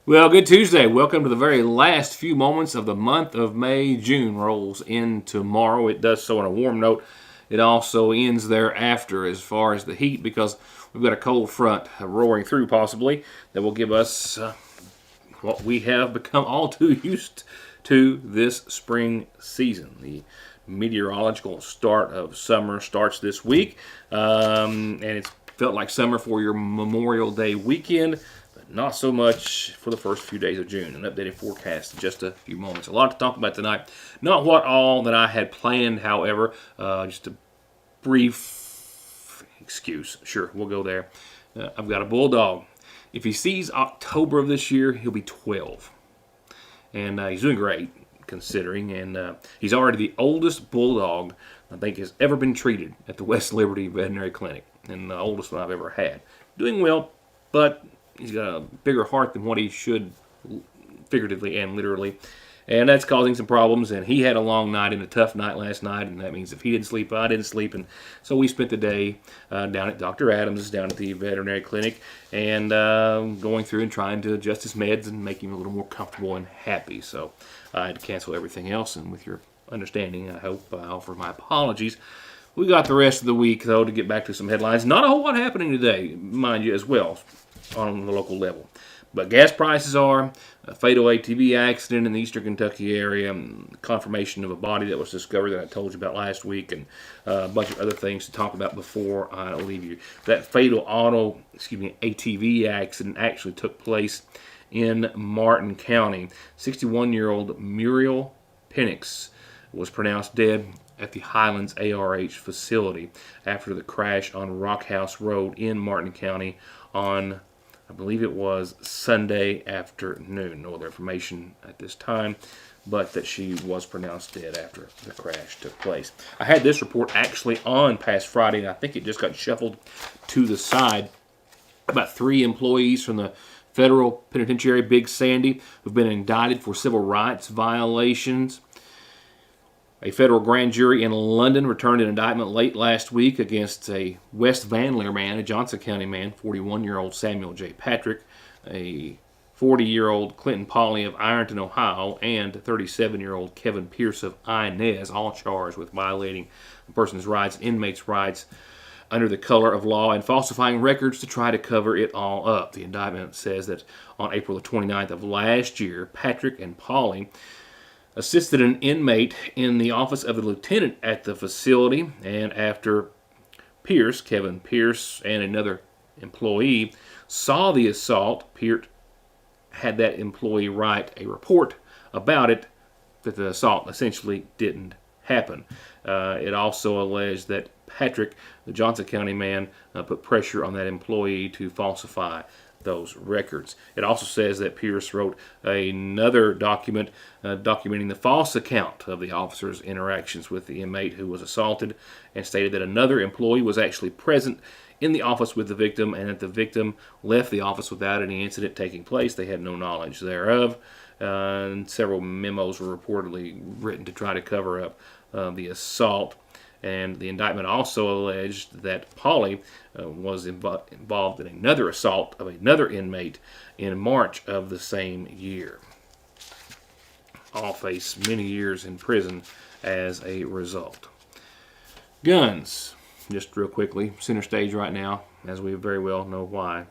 Well, good Tuesday. Welcome to the very last few moments of the month of May. June rolls in tomorrow. It does so on a warm note. It also ends thereafter as far as the heat because we've got a cold front roaring through possibly that will give us what we have become all too used to this spring season. The meteorological start of summer starts this week, and it's felt like summer for your Memorial Day weekend. Not so much for the first few days of June. An updated forecast in just a few moments. A lot to talk about tonight. Not what all that I had planned, however. Just a brief excuse. Sure, we'll go there. I've got a bulldog. If he sees October of this year, he'll be 12. And he's doing great, considering. And he's already the oldest bulldog I think has ever been treated at the West Liberty Veterinary Clinic. And the oldest one I've ever had. Doing well, but he's got a bigger heart than what he should, figuratively and literally. And that's causing some problems. And he had a long night and a tough night last night. And that means if he didn't sleep, I didn't sleep. And so we spent the day down at Dr. Adams, down at the veterinary clinic, and going through and trying to adjust his meds and make him a little more comfortable and happy. So I had to cancel everything else. And with your understanding, I hope I offer my apologies. We got the rest of the week, though, to get back to some headlines. Not a whole lot happening today, mind you, as well, on the local level. But gas prices are, a fatal ATV accident in the eastern Kentucky area, confirmation of a body that was discovered that I told you about last week, and a bunch of other things to talk about before I leave you. That fatal ATV accident actually took place in Martin County. 61-year-old Muriel Penix was pronounced dead at the Highlands ARH facility after the crash on Rock House Road in Martin County on, I believe it was Sunday afternoon. No other information at this time, but that she was pronounced dead after the crash took place. I had this report actually on past Friday, and I think it just got shuffled to the side. About 3 employees from the federal penitentiary, Big Sandy, who've been indicted for civil rights violations. A federal grand jury in London returned an indictment late last week against a West Van Leer man, a Johnson County man, 41-year-old Samuel J. Patrick, a 40-year-old Clinton Pauley of Ironton, Ohio, and 37-year-old Kevin Pierce of Inez, all charged with violating a person's rights, inmates' rights, under the color of law and falsifying records to try to cover it all up. The indictment says that on April the 29th of last year, Patrick and Pauley assisted an inmate in the office of the lieutenant at the facility, and after Kevin Pierce, and another employee saw the assault, Pierce had that employee write a report about it, that the assault essentially didn't happen. It also alleged that Patrick, the Johnson County man, put pressure on that employee to falsify those records. It also says that Pierce wrote another document documenting the false account of the officer's interactions with the inmate who was assaulted, and stated that another employee was actually present in the office with the victim, and that the victim left the office without any incident taking place. They had no knowledge thereof. And several memos were reportedly written to try to cover up the assault. And the indictment also alleged that Pauley was involved in another assault of another inmate in March of the same year. All face many years in prison as a result. Guns, just real quickly, center stage right now, as we very well know why,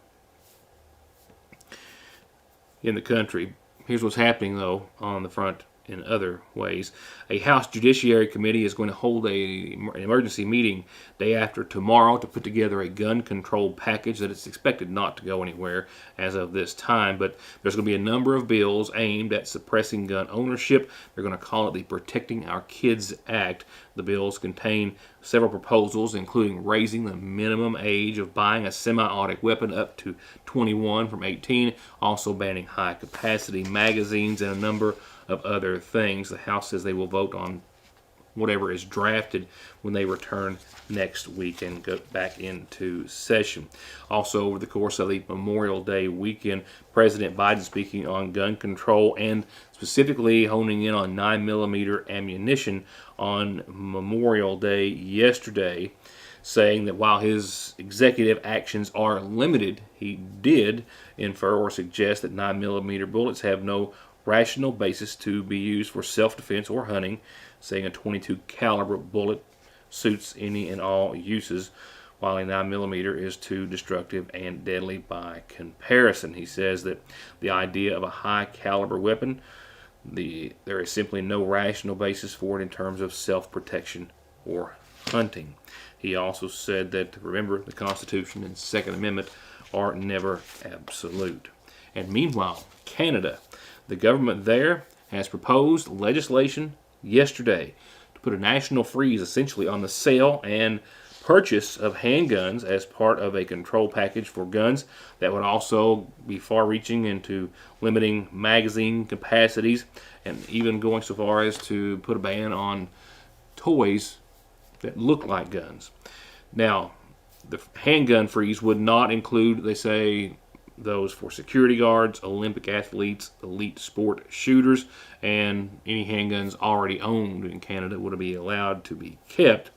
in the country. Here's what's happening, though, on the front in other ways. A House Judiciary Committee is going to hold an emergency meeting day after tomorrow to put together a gun control package that is expected not to go anywhere as of this time, but there's going to be a number of bills aimed at suppressing gun ownership. They're going to call it the Protecting Our Kids Act. The bills contain several proposals, including raising the minimum age of buying a semi-automatic weapon up to 21 from 18, also banning high-capacity magazines, and a number of other things. The House says they will vote on whatever is drafted when they return next week and go back into session. Also, over the course of the Memorial Day weekend, President Biden speaking on gun control and specifically honing in on 9mm ammunition on Memorial Day yesterday. saying that while his executive actions are limited, he did infer or suggest that 9mm bullets have no rational basis to be used for self-defense or hunting, saying a .22 caliber bullet suits any and all uses, while a 9mm is too destructive and deadly by comparison. He says that the idea of a high caliber weapon, there is simply no rational basis for it in terms of self-protection or hunting. He also said that, remember, the Constitution and Second Amendment are never absolute. And meanwhile, Canada, the government there has proposed legislation yesterday to put a national freeze essentially on the sale and purchase of handguns as part of a control package for guns that would also be far-reaching into limiting magazine capacities and even going so far as to put a ban on toys that look like guns. Now, the handgun freeze would not include, they say, those for security guards, Olympic athletes, elite sport shooters, and any handguns already owned in Canada would be allowed to be kept,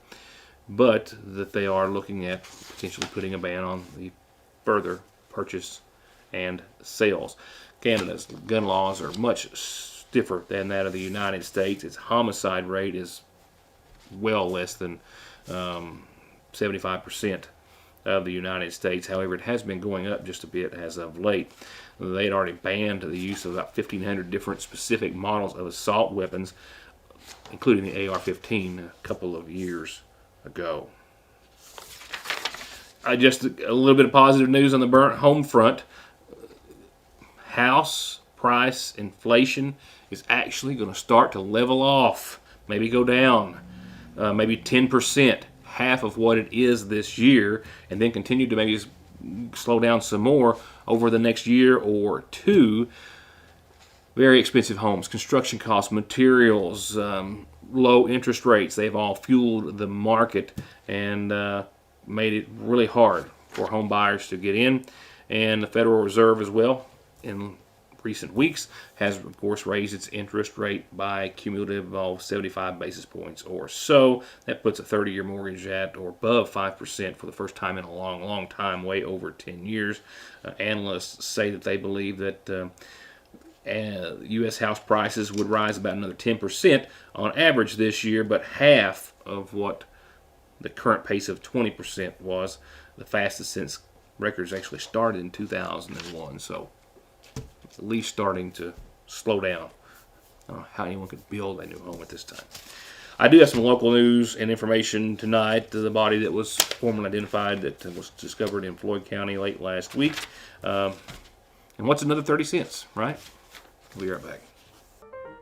but that they are looking at potentially putting a ban on the further purchase and sales. Canada's gun laws are much stiffer than that of the United States. Its homicide rate is well less than 75% of the United States. However, it has been going up just a bit as of late. They had already banned the use of about 1,500 different specific models of assault weapons, including the AR-15, a couple of years ago. Just a little bit of positive news on the burnt home front. House price inflation is actually going to start to level off, maybe go down, maybe 10%, half of what it is this year, and then continue to maybe slow down some more over the next year or two. Very expensive homes, construction costs, materials, low interest rates, they've all fueled the market and made it really hard for home buyers to get in. And the Federal Reserve as well, in recent weeks, has of course raised its interest rate by a cumulative of 75 basis points or so. That puts a 30-year mortgage at or above 5% for the first time in a long time, way over 10 years. Analysts say that they believe that U.S. house prices would rise about another 10% on average this year, but half of what the current pace of 20% was, the fastest since records actually started in 2001. So it's at least starting to slow down. I don't know how anyone could build a new home at this time. I do have some local news and information tonight. The body that was formally identified that was discovered in Floyd County late last week. And what's another 30 cents, right? We'll be right back.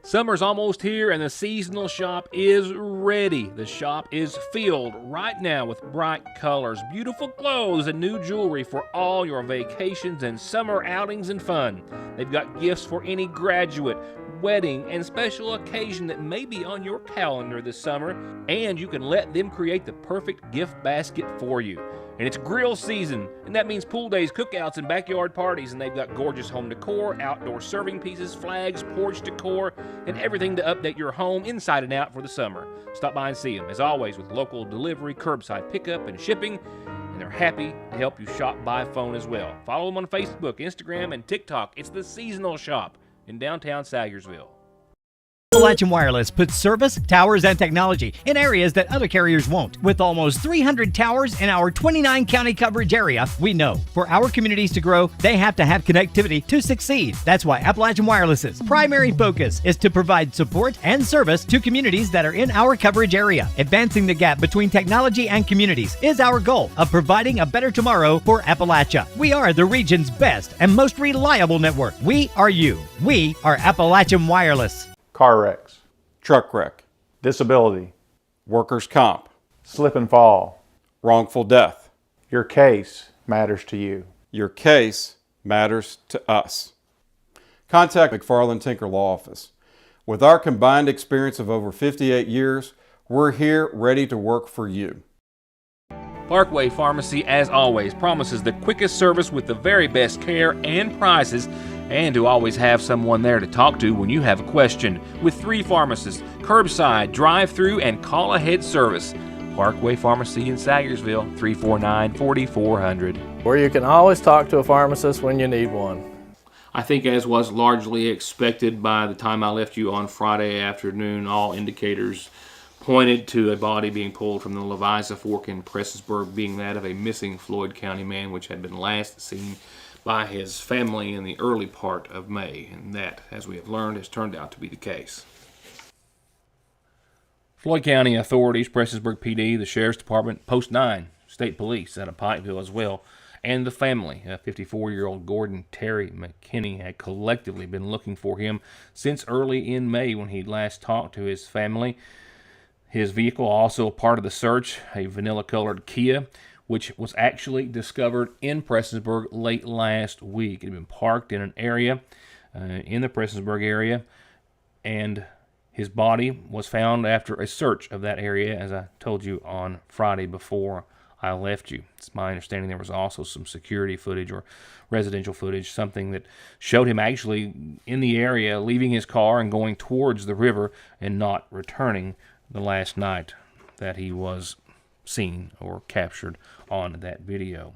Summer's almost here and the seasonal shop is ready. The shop is filled right now with bright colors, beautiful clothes, and new jewelry for all your vacations and summer outings and fun. They've got gifts for any graduate, wedding, and special occasion that may be on your calendar this summer, and you can let them create the perfect gift basket for you. And it's grill season, and that means pool days, cookouts, and backyard parties, and they've got gorgeous home decor, outdoor serving pieces, flags, porch decor, and everything to update your home inside and out for the summer. Stop by and see them, as always, with local delivery, curbside pickup, and shipping, and they're happy to help you shop by phone as well. Follow them on Facebook, Instagram, and TikTok. It's the Seasonal Shop in downtown Sayersville. Appalachian Wireless puts service, towers, and technology in areas that other carriers won't. With almost 300 towers in our 29 county coverage area, we know for our communities to grow, they have to have connectivity to succeed. That's why Appalachian Wireless's primary focus is to provide support and service to communities that are in our coverage area. Advancing the gap between technology and communities is our goal of providing a better tomorrow for Appalachia. We are the region's best and most reliable network. We are you. We are Appalachian Wireless. Car wrecks, truck wreck, disability, workers' comp, slip and fall. wrongful death. Your case matters to you. Your case matters to us. Contact McFarland Tinker Law Office. With our combined experience of over 58 years, we're here ready to work for you. Parkway Pharmacy, as always, promises the quickest service with the very best care and prices, and to always have someone there to talk to when you have a question. With 3 pharmacists, curbside, drive-through, and call-ahead service. Parkway Pharmacy in Sayersville, 349-4400. Where you can always talk to a pharmacist when you need one. I think, as was largely expected, by the time I left you on Friday afternoon, all indicators pointed to a body being pulled from the Leviza Fork in Prestonsburg, being that of a missing Floyd County man, which had been last seen by his family in the early part of May. And that, as we have learned, has turned out to be the case. Floyd County authorities, Prestonsburg PD, the Sheriff's Department, Post 9, State Police out of Pikeville as well, and the family, 54-year-old Gordon Terry McKinney, had collectively been looking for him since early in May when he last talked to his family. His vehicle, also part of the search, a vanilla-colored Kia, which was actually discovered in Prestonsburg late last week. It had been parked in an area in the Prestonsburg area, and his body was found after a search of that area, as I told you on Friday before I left you. It's my understanding there was also some security footage or residential footage, something that showed him actually in the area, leaving his car and going towards the river and not returning the last night that he was seen or captured on that video.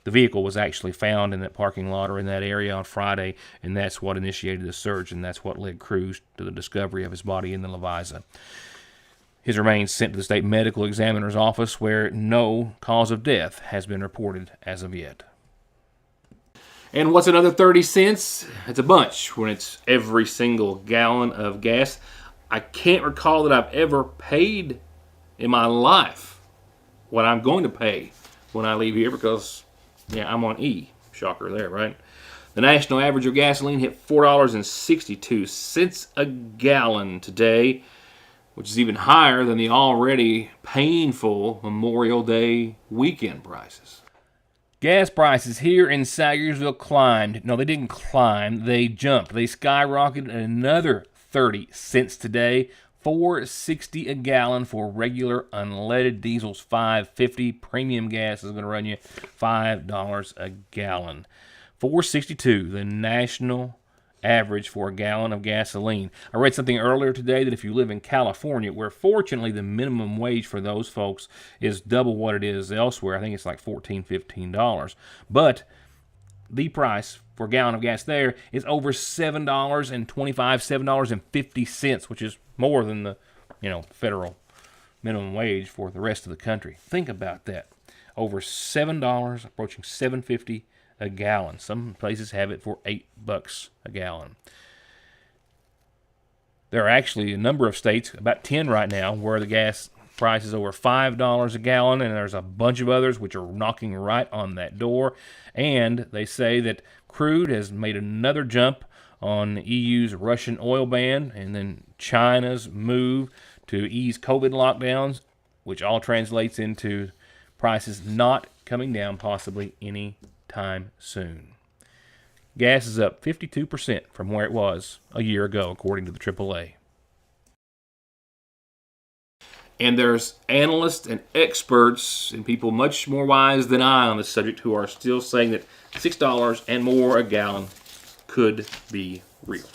The vehicle was actually found in that parking lot or in that area on Friday, and that's what initiated the search, and that's what led crews to the discovery of his body in the Leviza. His remains sent to the state medical examiner's office, where no cause of death has been reported as of yet. And what's another 30 cents? It's a bunch when it's every single gallon of gas. I can't recall that I've ever paid in my life what I'm going to pay when I leave here, because, yeah, I'm on E. Shocker there, right? The national average of gasoline hit $4.62 a gallon today, which is even higher than the already painful Memorial Day weekend prices. Gas prices here in Sayersville climbed. No, they didn't climb. They jumped. They skyrocketed another 30 cents today. $4.60 a gallon for regular unleaded diesels. $5.50. Premium gas is going to run you $5 a gallon. $4.62, the national average for a gallon of gasoline. I read something earlier today that if you live in California, where fortunately the minimum wage for those folks is double what it is elsewhere, I think it's like $14, $15. But the price for a gallon of gas there is over $7.25, $7.50, which is more than the federal minimum wage for the rest of the country. Think about that. Over $7, approaching $7.50 a gallon. Some places have it for $8 a gallon. There are actually a number of states, about 10 right now, where the gas price is over $5 a gallon, and there's a bunch of others which are knocking right on that door. And they say that crude has made another jump on the EU's Russian oil ban, and then China's move to ease COVID lockdowns, which all translates into prices not coming down possibly any time soon. Gas is up 52% from where it was a year ago, according to the AAA. And there's analysts and experts and people much more wise than I on this subject who are still saying that $6 and more a gallon could be real.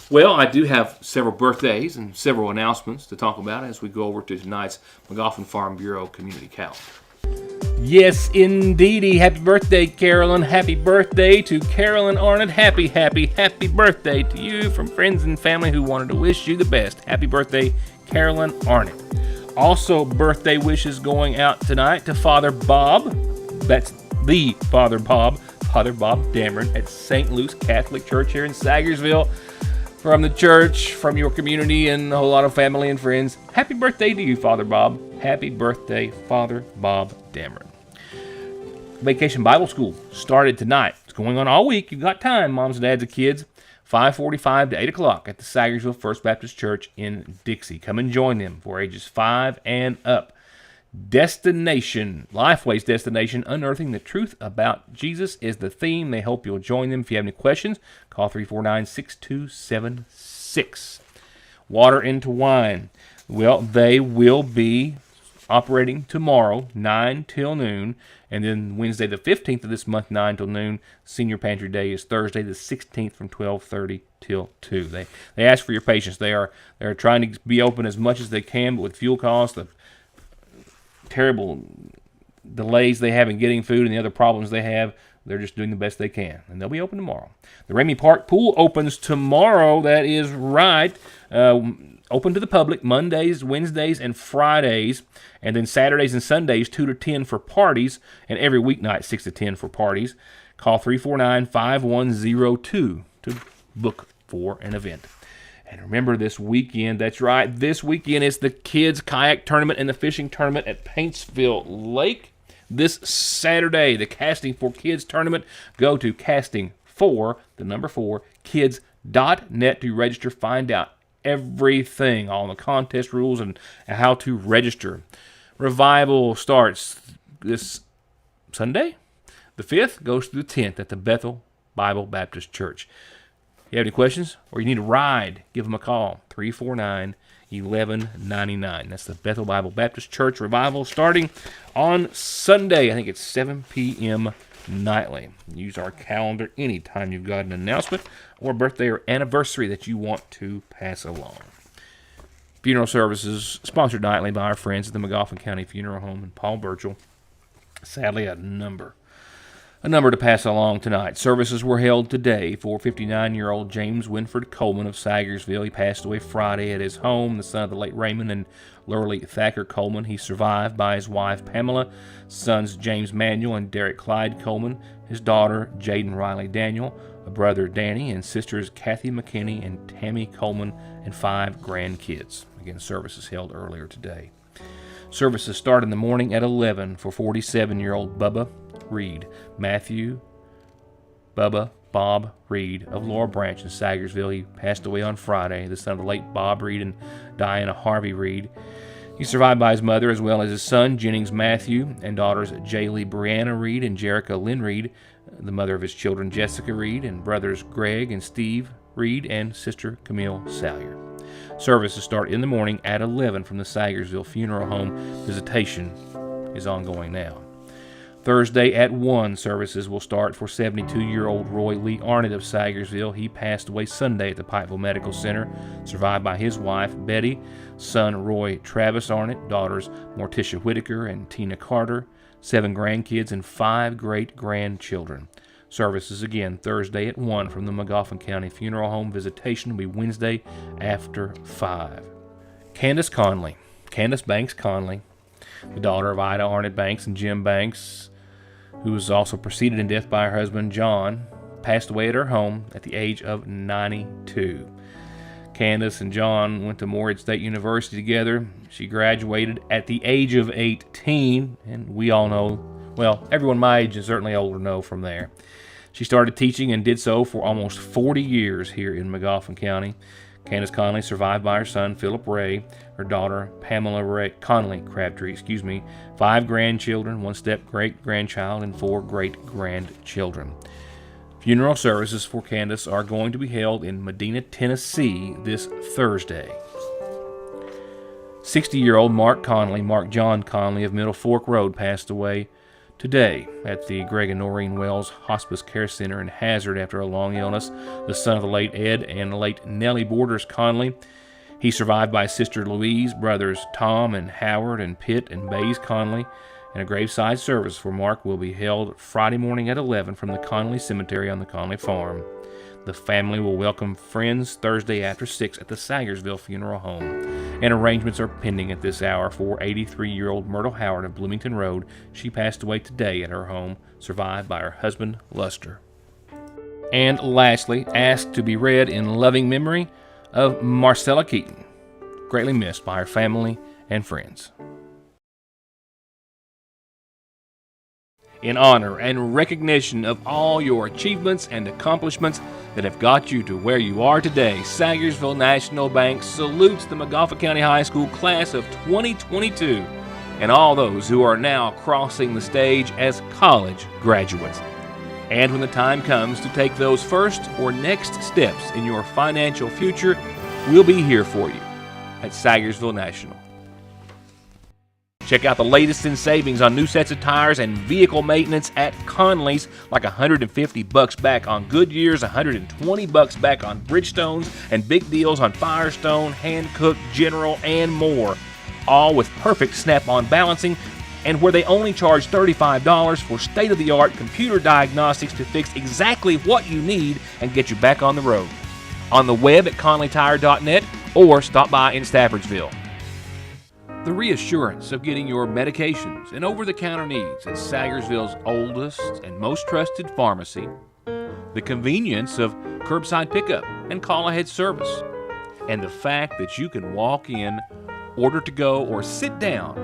Well, I do have several birthdays and several announcements to talk about as we go over to tonight's McGoffin Farm Bureau Community Calendar. Yes, indeedy. Happy birthday, Carolyn. Happy birthday to Carolyn Arnett. Happy birthday to you from friends and family who wanted to wish you the best. Happy birthday, Carolyn Arnett. Also, birthday wishes going out tonight to Father Bob. That's the Father Bob Dameron at St. Luke's Catholic Church here in Sayersville. From the church, from your community, and a whole lot of family and friends, happy birthday to you, Father Bob. Happy birthday, Father Bob Dameron. Vacation Bible School started tonight. It's going on all week. You've got time, moms and dads and kids. 5:45 to 8 o'clock at the Sayersville First Baptist Church in Dixie. Come and join them for ages 5 and up. Destination, Lifeway's Destination, Unearthing the Truth About Jesus is the theme. They hope you'll join them. If you have any questions, call 349-6276. Water into Wine. Well, they will be operating tomorrow, 9 till noon, and then Wednesday the 15th of this month, 9 till noon. Senior Pantry Day is Thursday the 16th from 12:30 till 2. They ask for your patience. They're trying to be open as much as they can, but with fuel costs, terrible delays they have in getting food and the other problems they have, they're just doing the best they can. And they'll be open tomorrow. The Ramey Park Pool opens tomorrow. That is right. Open to the public Mondays, Wednesdays, and Fridays. And then Saturdays and Sundays, 2 to 10 for parties. And every weeknight, 6 to 10 for parties. Call 349-5102 to book for an event. And remember this weekend, that's right, this weekend is the kids kayak tournament and the fishing tournament at Paintsville Lake. This Saturday, the Casting for Kids tournament. Go to casting4kids.net to register. Find out everything, all the contest rules and how to register. Revival starts this Sunday. The 5th goes through the 10th at the Bethel Bible Baptist Church. If you have any questions or you need a ride, give them a call, 349-1199. That's the Bethel Bible Baptist Church Revival starting on Sunday. I think it's 7 p.m. nightly. Use our calendar anytime you've got an announcement or birthday or anniversary that you want to pass along. Funeral services sponsored nightly by our friends at the McGoffin County Funeral Home in Paul Burchell. Sadly, a number to pass along tonight. Services were held today for 59-year-old James Winford Coleman of Sagersville. He passed away Friday at his home, the son of the late Raymond and Lurley Thacker Coleman. He's survived by his wife Pamela, sons James Manuel and Derek Clyde Coleman, his daughter Jaden Riley Daniel, a brother Danny, and sisters Kathy McKinney and Tammy Coleman, and 5 grandkids. Again, services held earlier today. Services start in the morning at 11 for 47-year-old Bubba Reed. Matthew Bob Reed of Laurel Branch in Sagersville. He passed away on Friday, the son of the late Bob Reed and Diana Harvey Reed. He's survived by his mother as well as his son Jennings Matthew and daughters Jaylee Brianna Reed and Jerica Lynn Reed, the mother of his children Jessica Reed, and brothers Greg and Steve Reed, and sister Camille Salyer. Services start in the morning at 11 from the Sagersville Funeral Home. Visitation is ongoing now. Thursday at 1, services will start for 72-year-old Roy Lee Arnett of Sagersville. He passed away Sunday at the Pikeville Medical Center, survived by his wife, Betty, son Roy Travis Arnett, daughters Morticia Whitaker and Tina Carter, 7 grandkids, and 5 great-grandchildren. Services again Thursday at 1 from the McGoffin County Funeral Home. Visitation will be Wednesday after 5. Candace Banks Conley, the daughter of Ida Arnett Banks and Jim Banks, who was also preceded in death by her husband John, passed away at her home at the age of 92. Candace and John went to Morehead State University together. She graduated at the age of 18, and we all know, well, everyone my age and certainly older know from there. She started teaching and did so for almost 40 years here in McGoffin County. Candace Conley survived by her son Philip Ray, her daughter Pamela Ray Conley Crabtree, 5 grandchildren, 1 step-great-grandchild, and 4 great-grandchildren. Funeral services for Candace are going to be held in Medina, Tennessee this Thursday. 60-year-old Mark John Conley of Middle Fork Road passed away today at the Greg and Noreen Wells Hospice Care Center in Hazard after a long illness, the son of the late Ed and late Nellie Borders Conley. He's survived by his sister Louise, brothers Tom and Howard and Pitt and Bays Conley, and a graveside service for Mark will be held Friday morning at 11 from the Conley Cemetery on the Conley Farm. The family will welcome friends Thursday after 6 at the Sagersville Funeral Home. And arrangements are pending at this hour for 83-year-old Myrtle Howard of Bloomington Road. She passed away today at her home, survived by her husband, Luster. And lastly, asked to be read in loving memory of Marcella Keaton, greatly missed by her family and friends. In honor and recognition of all your achievements and accomplishments that have got you to where you are today, Sagersville National Bank salutes the McGoffin County High School class of 2022 and all those who are now crossing the stage as college graduates. And when the time comes to take those first or next steps in your financial future, we'll be here for you at Sagersville National. Check out the latest in savings on new sets of tires and vehicle maintenance at Conley's, like $150 back on Goodyears, $120 back on Bridgestones, and big deals on Firestone, Hankook, General, and more. All with perfect snap-on balancing, and where they only charge $35 for state-of-the-art computer diagnostics to fix exactly what you need and get you back on the road. On the web at conleytire.net or stop by in Staffordsville. The reassurance of getting your medications and over-the-counter needs at Sayersville's oldest and most trusted pharmacy. The convenience of curbside pickup and call-ahead service. And the fact that you can walk in, order to go, or sit down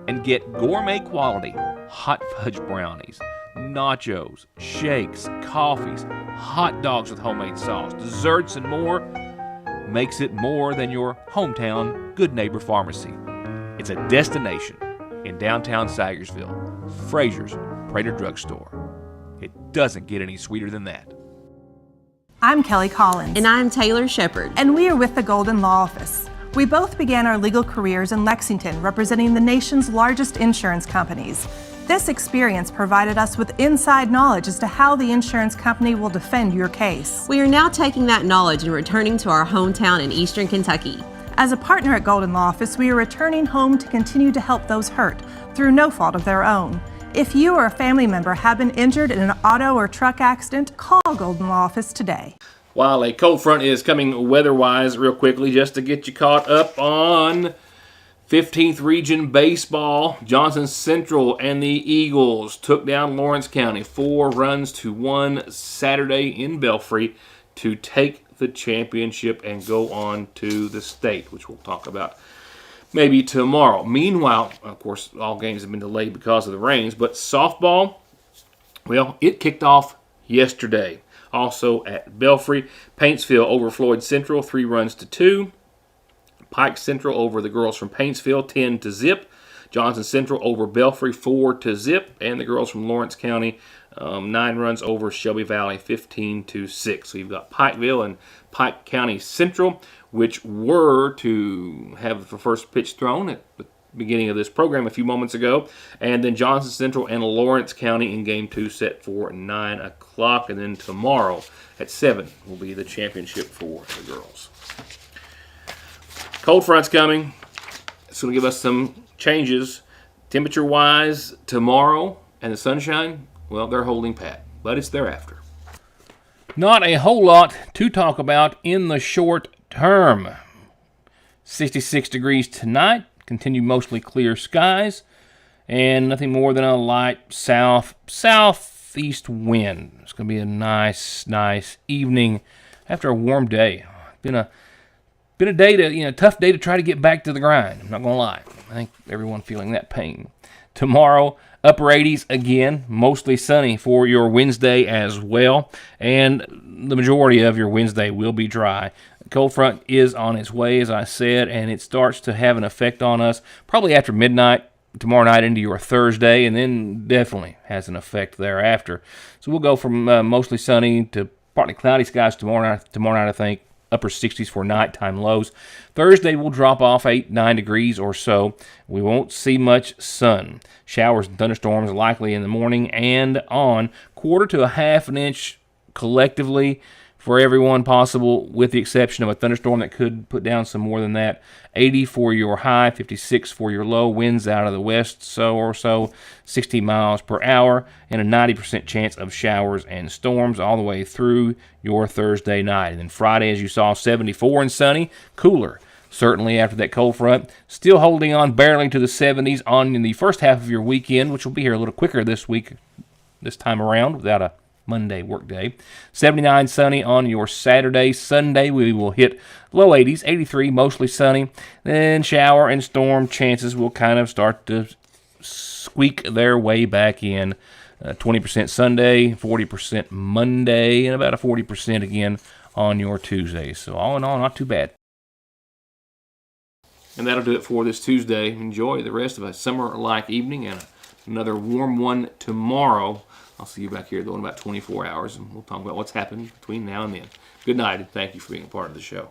and get gourmet quality hot fudge brownies, nachos, shakes, coffees, hot dogs with homemade sauce, desserts, and more makes it more than your hometown Good Neighbor Pharmacy. It's a destination in downtown Sayersville, Frazier's Prater Drugstore. It doesn't get any sweeter than that. I'm Kelly Collins. And I'm Taylor Shepard. And we are with the Golden Law Office. We both began our legal careers in Lexington, representing the nation's largest insurance companies. This experience provided us with inside knowledge as to how the insurance company will defend your case. We are now taking that knowledge and returning to our hometown in Eastern Kentucky. As a partner at Golden Law Office, we are returning home to continue to help those hurt through no fault of their own. If you or a family member have been injured in an auto or truck accident, call Golden Law Office today. While a cold front is coming weather-wise real quickly, just to get you caught up on 15th Region Baseball, Johnson Central and the Eagles took down Lawrence County 4-1 Saturday in Belfry to take the championship and go on to the state, which we'll talk about maybe tomorrow. Meanwhile, of course, all games have been delayed because of the rains, but softball, well, it kicked off yesterday. Also at Belfry, Paintsville over Floyd Central, 3-2. Pike Central over the girls from Paintsville, 10-0. Johnson Central over Belfry, 4-0. And the girls from Lawrence County, 9 runs over Shelby Valley, 15-6. So you've got Pikeville and Pike County Central, which were to have the first pitch thrown at the beginning of this program a few moments ago. And then Johnson Central and Lawrence County in Game 2 set for 9 o'clock. And then tomorrow at 7 will be the championship for the girls. Cold front's coming. It's going to give us some changes. Temperature-wise, tomorrow and the sunshine, well, they're holding pat. But it's thereafter. Not a whole lot to talk about in the short term. 66 degrees tonight. Continue mostly clear skies. And nothing more than a light southeast wind. It's going to be a nice evening after a warm day. Been a day to, tough day to try to get back to the grind. I'm not going to lie. I think everyone feeling that pain. Tomorrow, upper 80s again, mostly sunny for your Wednesday as well. And the majority of your Wednesday will be dry. The cold front is on its way, as I said, and it starts to have an effect on us probably after midnight tomorrow night into your Thursday, and then definitely has an effect thereafter. So we'll go from mostly sunny to partly cloudy skies tomorrow night, I think. Upper 60s for nighttime lows. Thursday will drop off 8-9 degrees or so. We won't see much sun. Showers and thunderstorms likely in the morning and on. 1/4 to 1/2 an inch collectively for everyone possible, with the exception of a thunderstorm that could put down some more than that. 80 for your high, 56 for your low. Winds out of the west, 60 miles per hour, and a 90% chance of showers and storms all the way through your Thursday night. And then Friday, as you saw, 74 and sunny, cooler. Certainly after that cold front, still holding on barely to the 70s on in the first half of your weekend, which will be here a little quicker this week, this time around, without a Monday workday. 79 sunny on your Saturday. Sunday we will hit low 80s, 83, mostly sunny. Then shower and storm chances will kind of start to squeak their way back in. 20% Sunday, 40% Monday, and about a 40% again on your Tuesday. So all in all, not too bad. And that'll do it for this Tuesday. Enjoy the rest of a summer-like evening and another warm one tomorrow. I'll see you back here, though, in about 24 hours, and we'll talk about what's happened between now and then. Good night, and thank you for being a part of the show.